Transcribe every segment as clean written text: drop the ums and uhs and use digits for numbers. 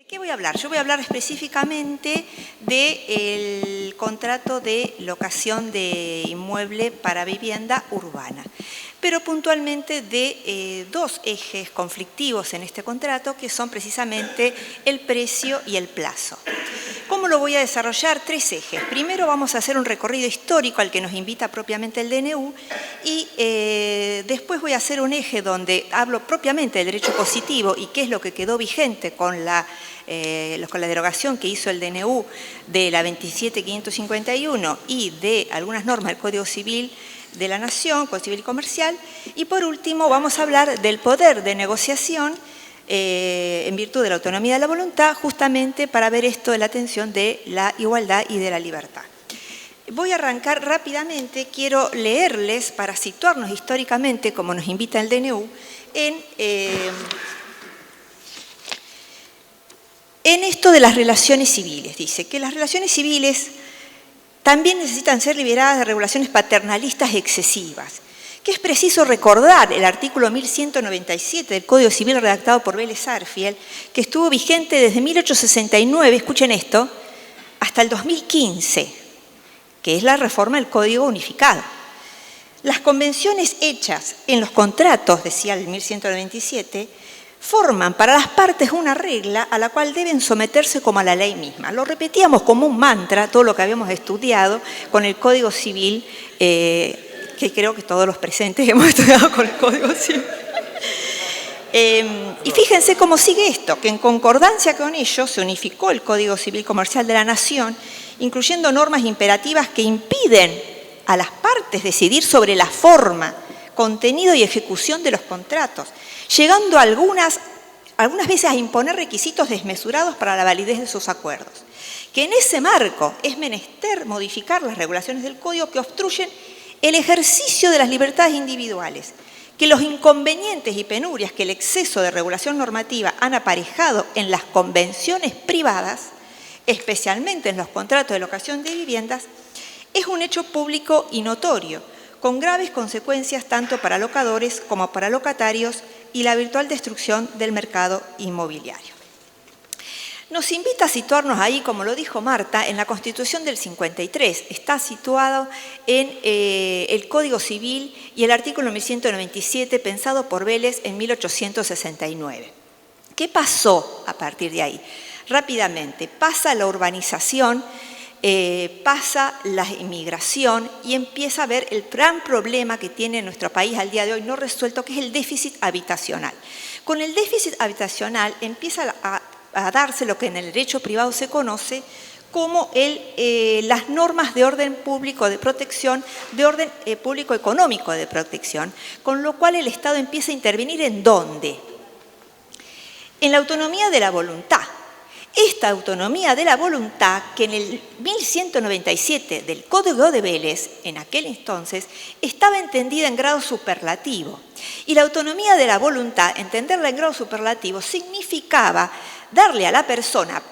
¿Qué voy a hablar? Yo voy a hablar específicamente del contrato de locación de inmueble para vivienda urbana, pero puntualmente de dos ejes conflictivos en este contrato, que son precisamente el precio y el plazo. ¿Cómo lo voy a desarrollar? Tres ejes. Primero vamos a hacer un recorrido histórico al que nos invita propiamente el DNU y después voy a hacer un eje donde hablo propiamente del derecho positivo y qué es lo que quedó vigente con la derogación que hizo el DNU de la 27.551 y de algunas normas del Código Civil de la Nación, Código Civil y Comercial. Y por último vamos a hablar del poder de negociación en virtud de la autonomía de la voluntad, justamente para ver esto de la atención de la igualdad y de la libertad. Voy a arrancar rápidamente, quiero leerles para situarnos históricamente, como nos invita el DNU, en esto de las relaciones civiles. Dice que las relaciones civiles también necesitan ser liberadas de regulaciones paternalistas excesivas, que es preciso recordar el artículo 1197 del Código Civil redactado por Vélez Sarsfield, que estuvo vigente desde 1869, escuchen esto, hasta el 2015, que es la reforma del Código Unificado. Las convenciones hechas en los contratos, decía el 1197, forman para las partes una regla a la cual deben someterse como a la ley misma. Lo repetíamos como un mantra, todo lo que habíamos estudiado con el Código Civil, que creo que todos los presentes hemos estudiado con el Código Civil. Y fíjense cómo sigue esto, que en concordancia con ello se unificó el Código Civil Comercial de la Nación, incluyendo normas imperativas que impiden a las partes decidir sobre la forma, contenido y ejecución de los contratos, llegando algunas veces a imponer requisitos desmesurados para la validez de sus acuerdos. Que en ese marco es menester modificar las regulaciones del Código que obstruyen el ejercicio de las libertades individuales, que los inconvenientes y penurias que el exceso de regulación normativa han aparejado en las convenciones privadas, especialmente en los contratos de locación de viviendas, es un hecho público y notorio, con graves consecuencias tanto para locadores como para locatarios y la virtual destrucción del mercado inmobiliario. Nos invita a situarnos ahí, como lo dijo Marta, en la Constitución del 53. Está situado en el Código Civil y el artículo 1197, pensado por Vélez en 1869. ¿Qué pasó a partir de ahí? Rápidamente, pasa la urbanización, pasa la inmigración y empieza a ver el gran problema que tiene nuestro país al día de hoy no resuelto, que es el déficit habitacional. Con el déficit habitacional empieza a darse lo que en el derecho privado se conoce como las normas de orden público de protección, de orden público económico de protección, con lo cual el Estado empieza a intervenir ¿en dónde? En la autonomía de la voluntad. Esta autonomía de la voluntad, que en el 1197 del Código de Vélez, en aquel entonces, estaba entendida en grado superlativo. Y la autonomía de la voluntad, entenderla en grado superlativo, significaba darle a la persona,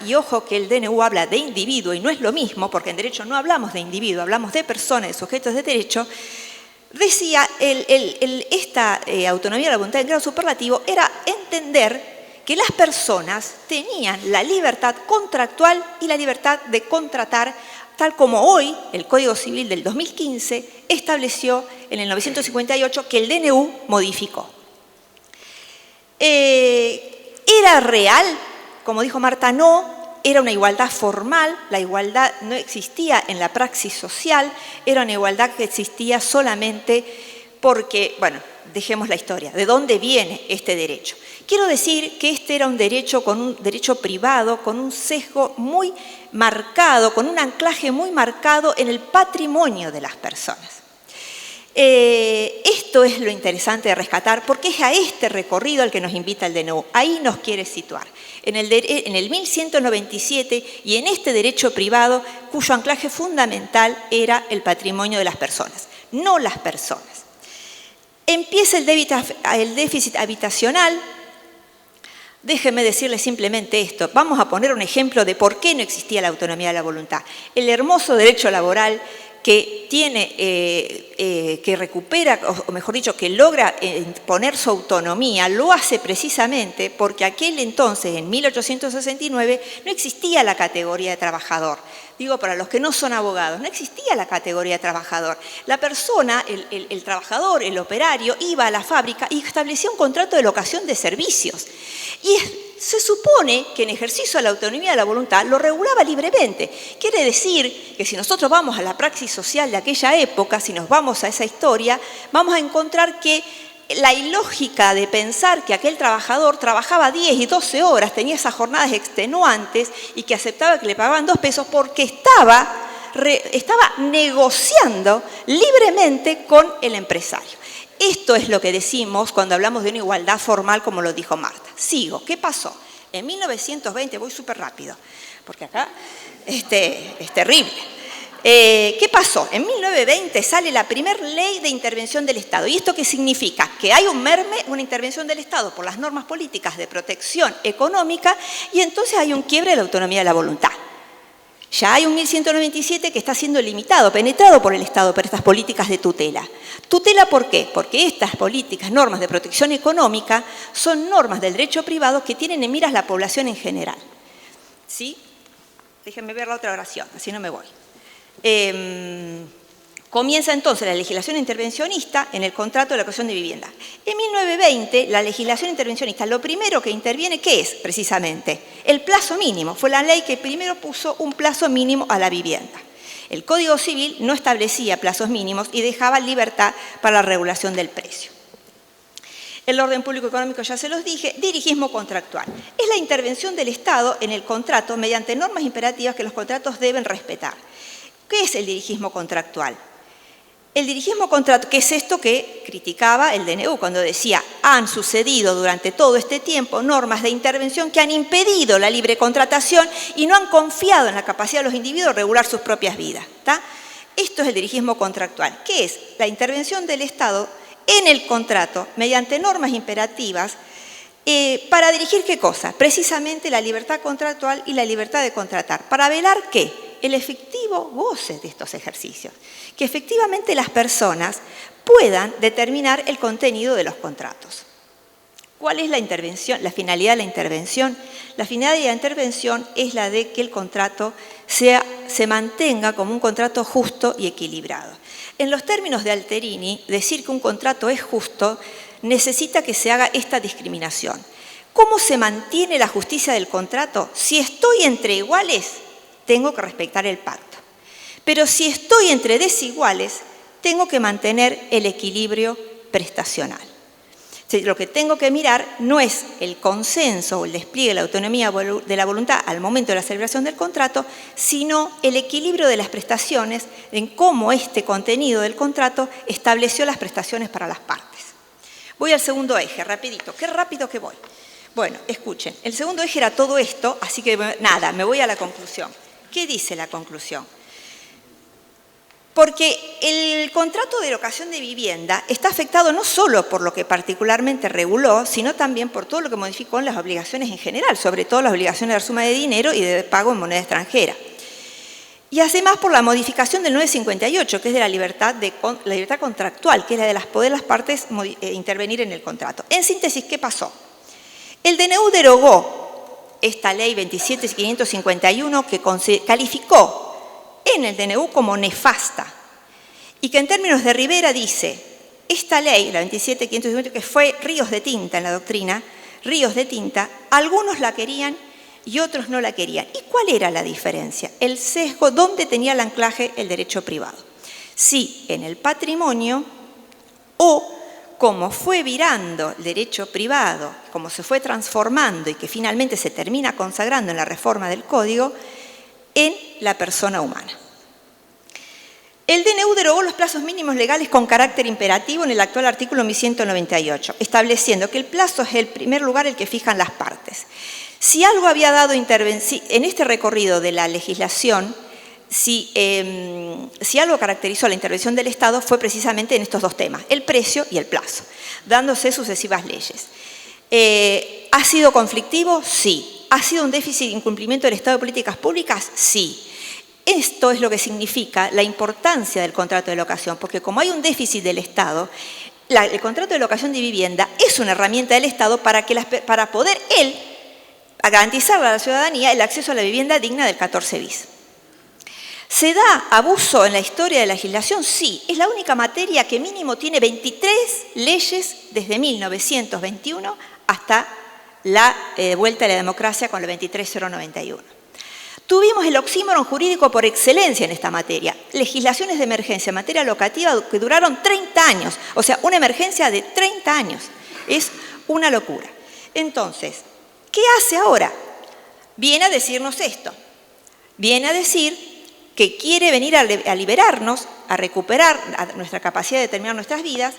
y ojo que el DNU habla de individuo y no es lo mismo, porque en derecho no hablamos de individuo, hablamos de persona, de sujetos de derecho. Decía, esta autonomía de la voluntad en grado superlativo era entender que las personas tenían la libertad contractual y la libertad de contratar, tal como hoy el Código Civil del 2015 estableció en el 958 que el DNU modificó. ¿Era real? Como dijo Marta, no. Era una igualdad formal, la igualdad no existía en la praxis social, era una igualdad que existía solamente porque, bueno, dejemos la historia, ¿de dónde viene este derecho? Quiero decir que este era un derecho privado, con un sesgo muy marcado, con un anclaje muy marcado en el patrimonio de las personas. Esto es lo interesante de rescatar, porque es a este recorrido al que nos invita el DNU. Ahí nos quiere situar, en el 1197 y en este derecho privado cuyo anclaje fundamental era el patrimonio de las personas, no las personas. Empieza el déficit habitacional. Déjenme decirles simplemente esto. Vamos a poner un ejemplo de por qué no existía la autonomía de la voluntad. El hermoso derecho laboral que tiene, que recupera, o mejor dicho, que logra poner su autonomía, lo hace precisamente porque aquel entonces, en 1869, no existía la categoría de trabajador. Digo, para los que no son abogados, no existía la categoría de trabajador. La persona, el trabajador, el operario, iba a la fábrica y establecía un contrato de locación de servicios. Y se supone que en ejercicio de la autonomía de la voluntad lo regulaba libremente. Quiere decir que si nosotros vamos a la praxis social de aquella época, si nos vamos a esa historia, vamos a encontrar que la ilógica de pensar que aquel trabajador trabajaba 10 y 12 horas, tenía esas jornadas extenuantes y que aceptaba que le pagaban 2 pesos porque estaba negociando libremente con el empresario. Esto es lo que decimos cuando hablamos de una igualdad formal, como lo dijo Marta. Sigo. ¿Qué pasó? En 1920, voy súper rápido, porque acá es terrible. ¿Qué pasó? En 1920 sale la primera ley de intervención del Estado. ¿Y esto qué significa? Que hay un merme, una intervención del Estado por las normas políticas de protección económica y entonces hay un quiebre de la autonomía de la voluntad. Ya hay un 1197 que está siendo limitado, penetrado por el Estado por estas políticas de tutela. ¿Tutela por qué? Porque estas políticas, normas de protección económica, son normas del derecho privado que tienen en miras la población en general. ¿Sí? Déjenme ver la otra oración, así no me voy. Comienza entonces la legislación intervencionista en el contrato de locación de vivienda. En 1920, la legislación intervencionista, lo primero que interviene, ¿qué es precisamente? El plazo mínimo. Fue la ley que primero puso un plazo mínimo a la vivienda. El Código Civil no establecía plazos mínimos y dejaba libertad para la regulación del precio. El orden público económico, ya se los dije. Dirigismo contractual. Es la intervención del Estado en el contrato mediante normas imperativas que los contratos deben respetar. ¿Qué es el dirigismo contractual? El dirigismo contractual, ¿qué es esto que criticaba el DNU cuando decía han sucedido durante todo este tiempo normas de intervención que han impedido la libre contratación y no han confiado en la capacidad de los individuos de regular sus propias vidas? ¿Tá? Esto es el dirigismo contractual, que es la intervención del Estado en el contrato mediante normas imperativas para dirigir ¿qué cosa? Precisamente la libertad contractual y la libertad de contratar. ¿Para velar qué? El efectivo goce de estos ejercicios, que efectivamente las personas puedan determinar el contenido de los contratos. ¿Cuál es la intervención? La finalidad de la intervención. La finalidad de la intervención es la de que el contrato se mantenga como un contrato justo y equilibrado. En los términos de Alterini, decir que un contrato es justo necesita que se haga esta discriminación. ¿Cómo se mantiene la justicia del contrato? Si estoy entre iguales, tengo que respetar el pacto. Pero si estoy entre desiguales, tengo que mantener el equilibrio prestacional. Lo que tengo que mirar no es el consenso o el despliegue de la autonomía de la voluntad al momento de la celebración del contrato, sino el equilibrio de las prestaciones en cómo este contenido del contrato estableció las prestaciones para las partes. Voy al segundo eje, rapidito. Qué rápido que voy. Bueno, escuchen. El segundo eje era todo esto, así que nada, me voy a la conclusión. ¿Qué dice la conclusión? Porque el contrato de locación de vivienda está afectado no solo por lo que particularmente reguló, sino también por todo lo que modificó en las obligaciones en general, sobre todo las obligaciones de suma de dinero y de pago en moneda extranjera. Y además por la modificación del 958, que es de la libertad contractual, que es la de poder las partes intervenir en el contrato. En síntesis, ¿qué pasó? El DNU derogó esta ley 27.551 que calificó en el DNU como nefasta y que en términos de Rivera dice, esta ley, la 27.551, que fue ríos de tinta en la doctrina, ríos de tinta, algunos la querían y otros no la querían. ¿Y cuál era la diferencia? El sesgo, ¿dónde tenía el anclaje el derecho privado? Si en el patrimonio o como fue virando el derecho privado, como se fue transformando y que finalmente se termina consagrando en la reforma del Código, en la persona humana. El DNU derogó los plazos mínimos legales con carácter imperativo en el actual artículo 1198, estableciendo que el plazo es el primer lugar el que fijan las partes. Si algo había dado intervención en este recorrido de la legislación, si algo caracterizó la intervención del Estado fue precisamente en estos dos temas, el precio y el plazo, dándose sucesivas leyes. ¿Ha sido conflictivo? Sí. ¿Ha sido un déficit de incumplimiento del Estado de políticas públicas? Sí. Esto es lo que significa la importancia del contrato de locación, porque como hay un déficit del Estado, el contrato de locación de vivienda es una herramienta del Estado para poder él garantizarle a la ciudadanía el acceso a la vivienda digna del 14 bis. ¿Se da abuso en la historia de la legislación? Sí, es la única materia que mínimo tiene 23 leyes desde 1921 hasta la vuelta a la democracia con la 23091. Tuvimos el oxímoron jurídico por excelencia en esta materia, legislaciones de emergencia en materia locativa que duraron 30 años, o sea, una emergencia de 30 años. Es una locura. Entonces, ¿qué hace ahora? Viene a decirnos esto, viene a decir que quiere venir a liberarnos, a recuperar nuestra capacidad de determinar nuestras vidas,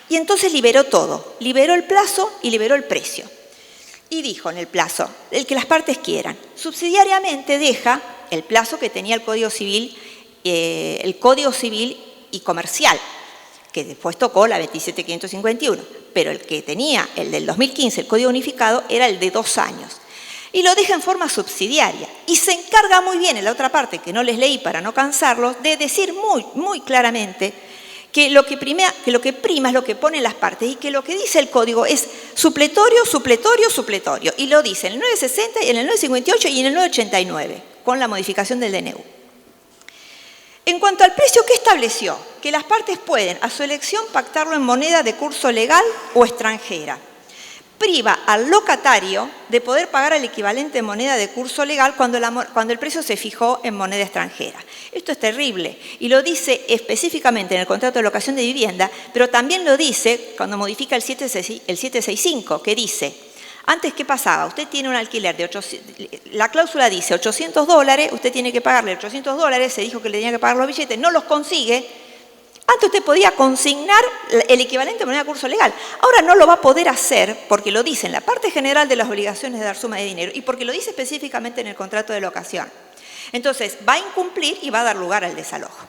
y entonces liberó todo, liberó el plazo y liberó el precio. Y dijo en el plazo, el que las partes quieran. Subsidiariamente deja el plazo que tenía el Código Civil y Comercial, que después tocó la 27551, pero el que tenía, el del 2015, el Código Unificado, era el de 2 años. Y lo deja en forma subsidiaria. Y se encarga muy bien en la otra parte, que no les leí para no cansarlos, de decir muy claramente que lo que prima es lo que ponen las partes y que lo que dice el código es supletorio, supletorio, supletorio. Y lo dice en el 960, en el 958 y en el 989, con la modificación del DNU. En cuanto al precio, ¿qué estableció? Que las partes pueden, a su elección, pactarlo en moneda de curso legal o extranjera. Priva al locatario de poder pagar el equivalente en moneda de curso legal cuando el precio se fijó en moneda extranjera. Esto es terrible y lo dice específicamente en el contrato de locación de vivienda, pero también lo dice cuando modifica el 765, que dice, antes, ¿qué pasaba? Usted tiene un alquiler de la cláusula dice $800, usted tiene que pagarle $800, se dijo que le tenía que pagar los billetes, no los consigue. Antes usted podía consignar el equivalente de moneda de curso legal. Ahora no lo va a poder hacer porque lo dice en la parte general de las obligaciones de dar suma de dinero y porque lo dice específicamente en el contrato de locación. Entonces, va a incumplir y va a dar lugar al desalojo.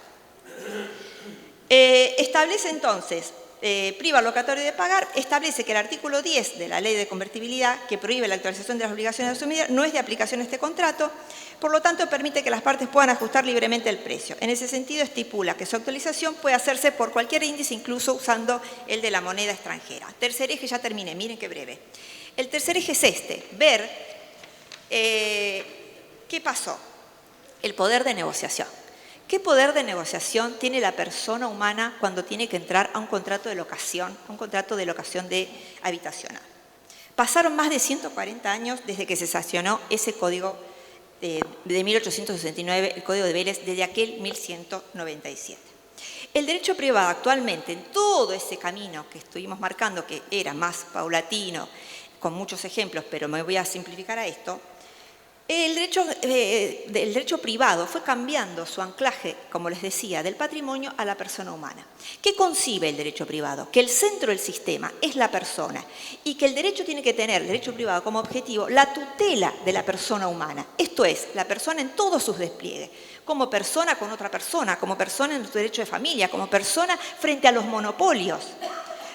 Establece entonces, priva al locatario de pagar, establece que el artículo 10 de la Ley de Convertibilidad, que prohíbe la actualización de las obligaciones de asumir, no es de aplicación a este contrato, por lo tanto permite que las partes puedan ajustar libremente el precio. En ese sentido estipula que su actualización puede hacerse por cualquier índice, incluso usando el de la moneda extranjera. Tercer eje, ya terminé, miren qué breve. El tercer eje es este, ver qué pasó, el poder de negociación. ¿Qué poder de negociación tiene la persona humana cuando tiene que entrar a un contrato de locación, habitacional? Pasaron más de 140 años desde que se sancionó ese código de 1869, el Código de Vélez, desde aquel 1197. El derecho privado actualmente, en todo ese camino que estuvimos marcando, que era más paulatino, con muchos ejemplos, pero me voy a simplificar a esto, el derecho privado fue cambiando su anclaje, como les decía, del patrimonio a la persona humana. ¿Qué concibe el derecho privado? Que el centro del sistema es la persona y que el derecho tiene que tener, el derecho privado, como objetivo la tutela de la persona humana. Esto es, la persona en todos sus despliegues, como persona con otra persona, como persona en su derecho de familia, como persona frente a los monopolios.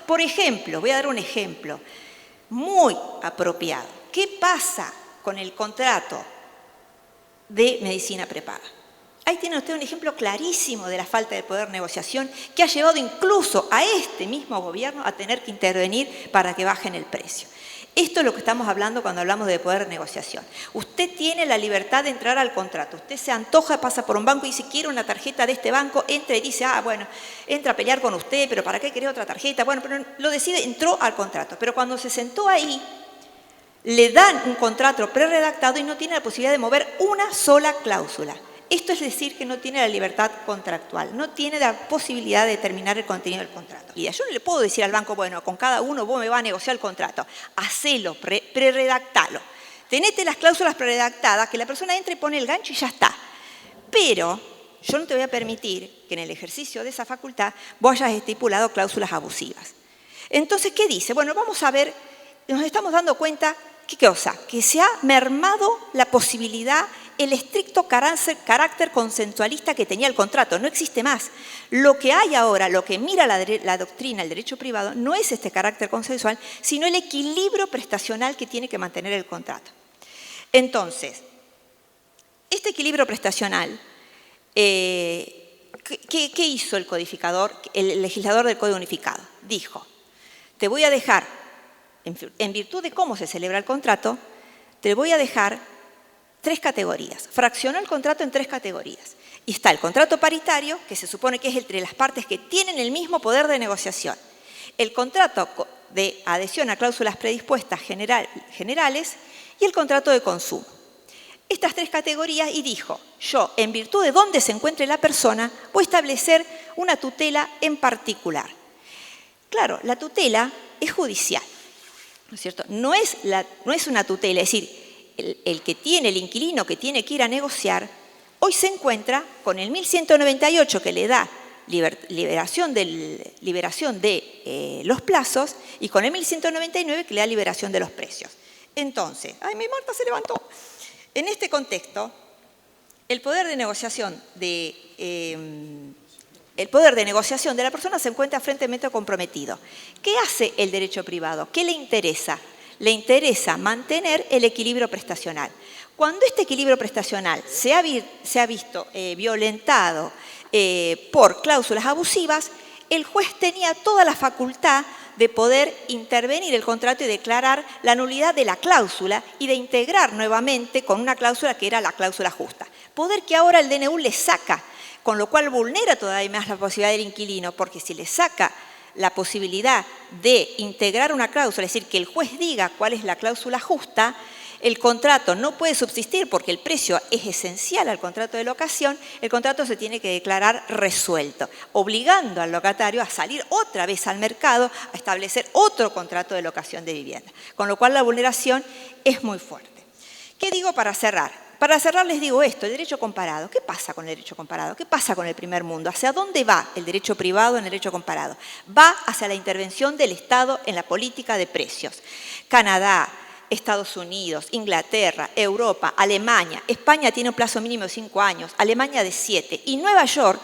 Por ejemplo, voy a dar un ejemplo muy apropiado. ¿Qué pasa con el contrato de medicina prepaga? Ahí tiene usted un ejemplo clarísimo de la falta de poder de negociación que ha llevado incluso a este mismo gobierno a tener que intervenir para que bajen el precio. Esto es lo que estamos hablando cuando hablamos de poder de negociación. Usted tiene la libertad de entrar al contrato. Usted se antoja, pasa por un banco y dice, quiero una tarjeta de este banco, entra y dice, bueno, entra a pelear con usted, pero ¿para qué quiere otra tarjeta? Bueno, pero lo decide, entró al contrato. Pero cuando se sentó ahí, le dan un contrato preredactado y no tiene la posibilidad de mover una sola cláusula. Esto es decir que no tiene la libertad contractual, no tiene la posibilidad de determinar el contenido del contrato. Y yo no le puedo decir al banco, bueno, con cada uno vos me vas a negociar el contrato, hacelo, preredactalo. Tenete las cláusulas preredactadas, que la persona entre y pone el gancho y ya está. Pero yo no te voy a permitir que en el ejercicio de esa facultad vos hayas estipulado cláusulas abusivas. Entonces, ¿qué dice? Bueno, vamos a ver, nos estamos dando cuenta, ¿qué cosa? Que se ha mermado la posibilidad, el estricto carácter consensualista que tenía el contrato, no existe más. Lo que hay ahora, lo que mira la doctrina, el derecho privado, no es este carácter consensual, sino el equilibrio prestacional que tiene que mantener el contrato. Entonces, este equilibrio prestacional ¿qué hizo el codificador, el legislador del Código Unificado? Dijo, te voy a dejar, en virtud de cómo se celebra el contrato, te voy a dejar 3 categorías. Fraccionó el contrato en 3 categorías. Y está el contrato paritario, que se supone que es entre las partes que tienen el mismo poder de negociación. El contrato de adhesión a cláusulas predispuestas generales y el contrato de consumo. Estas 3 categorías, y dijo, yo, en virtud de dónde se encuentre la persona, voy a establecer una tutela en particular. Claro, la tutela es judicial, ¿no es cierto? No es una tutela, es decir, el inquilino que tiene que ir a negociar, hoy se encuentra con el 1198 que le da liberación de los plazos y con el 1199 que le da liberación de los precios. Entonces, ¡ay, mi Marta se levantó! En este contexto, el poder de negociación de la persona se encuentra fuertemente comprometido. ¿Qué hace el derecho privado? ¿Qué le interesa? Le interesa mantener el equilibrio prestacional. Cuando este equilibrio prestacional se ha visto violentado por cláusulas abusivas, el juez tenía toda la facultad de poder intervenir el contrato y declarar la nulidad de la cláusula y de integrar nuevamente con una cláusula que era la cláusula justa. Poder que ahora el DNU le saca, con lo cual vulnera todavía más la posibilidad del inquilino, porque si le saca la posibilidad de integrar una cláusula, es decir, que el juez diga cuál es la cláusula justa, el contrato no puede subsistir porque el precio es esencial al contrato de locación, el contrato se tiene que declarar resuelto, obligando al locatario a salir otra vez al mercado a establecer otro contrato de locación de vivienda. Con lo cual la vulneración es muy fuerte. ¿Qué digo para cerrar? Para cerrar les digo esto, el derecho comparado. ¿Qué pasa con el derecho comparado? ¿Qué pasa con el primer mundo? ¿Hacia dónde va el derecho privado en el derecho comparado? Va hacia la intervención del Estado en la política de precios. Canadá, Estados Unidos, Inglaterra, Europa, Alemania, España tiene un plazo mínimo de 5 años, Alemania de 7 y Nueva York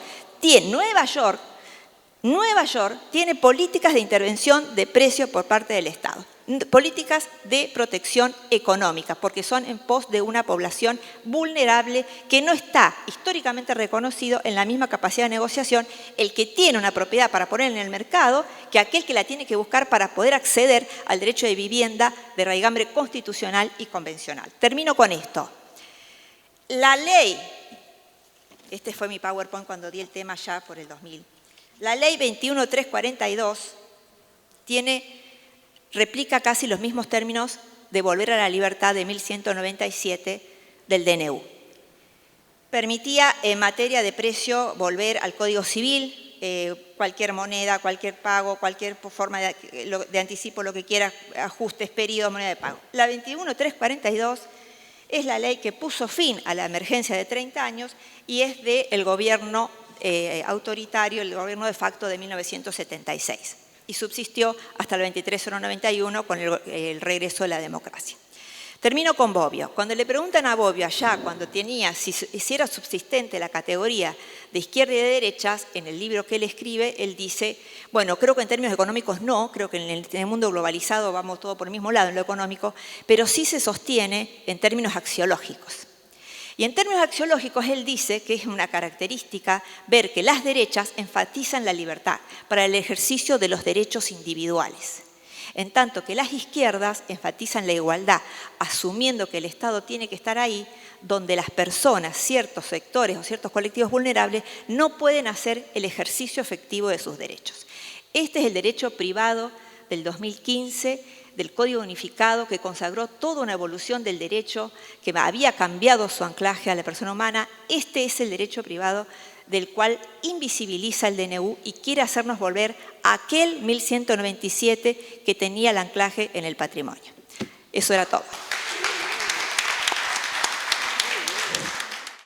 tiene políticas de intervención de precios por parte del Estado, políticas de protección económica, porque son en pos de una población vulnerable que no está históricamente reconocido en la misma capacidad de negociación el que tiene una propiedad para poner en el mercado que aquel que la tiene que buscar para poder acceder al derecho de vivienda de raigambre constitucional y convencional. Termino con esto. La ley, este fue mi PowerPoint cuando di el tema ya por el 2000, la ley 21.342 replica casi los mismos términos de volver a la libertad de 1197 del DNU. Permitía en materia de precio volver al Código Civil, cualquier moneda, cualquier pago, cualquier forma de anticipo, lo que quiera, ajustes, periodos, moneda de pago. La 21.342 es la ley que puso fin a la emergencia de 30 años y es del gobierno autoritario, el gobierno de facto de 1976. Y subsistió hasta el 23.091 con el regreso de la democracia. Termino con Bobbio. Cuando le preguntan a Bobbio allá, cuando si era subsistente la categoría de izquierda y de derechas, en el libro que él escribe, él dice, bueno, creo que en términos económicos no, creo que en el mundo globalizado vamos todos por el mismo lado en lo económico, pero sí se sostiene en términos axiológicos. Y en términos axiológicos, él dice que es una característica ver que las derechas enfatizan la libertad para el ejercicio de los derechos individuales, en tanto que las izquierdas enfatizan la igualdad, asumiendo que el Estado tiene que estar ahí donde las personas, ciertos sectores o ciertos colectivos vulnerables no pueden hacer el ejercicio efectivo de sus derechos. Este es el derecho privado del 2015, del Código Unificado, que consagró toda una evolución del derecho, que había cambiado su anclaje a la persona humana. Este es el derecho privado del cual invisibiliza el DNU y quiere hacernos volver a aquel 1197 que tenía el anclaje en el patrimonio. Eso era todo.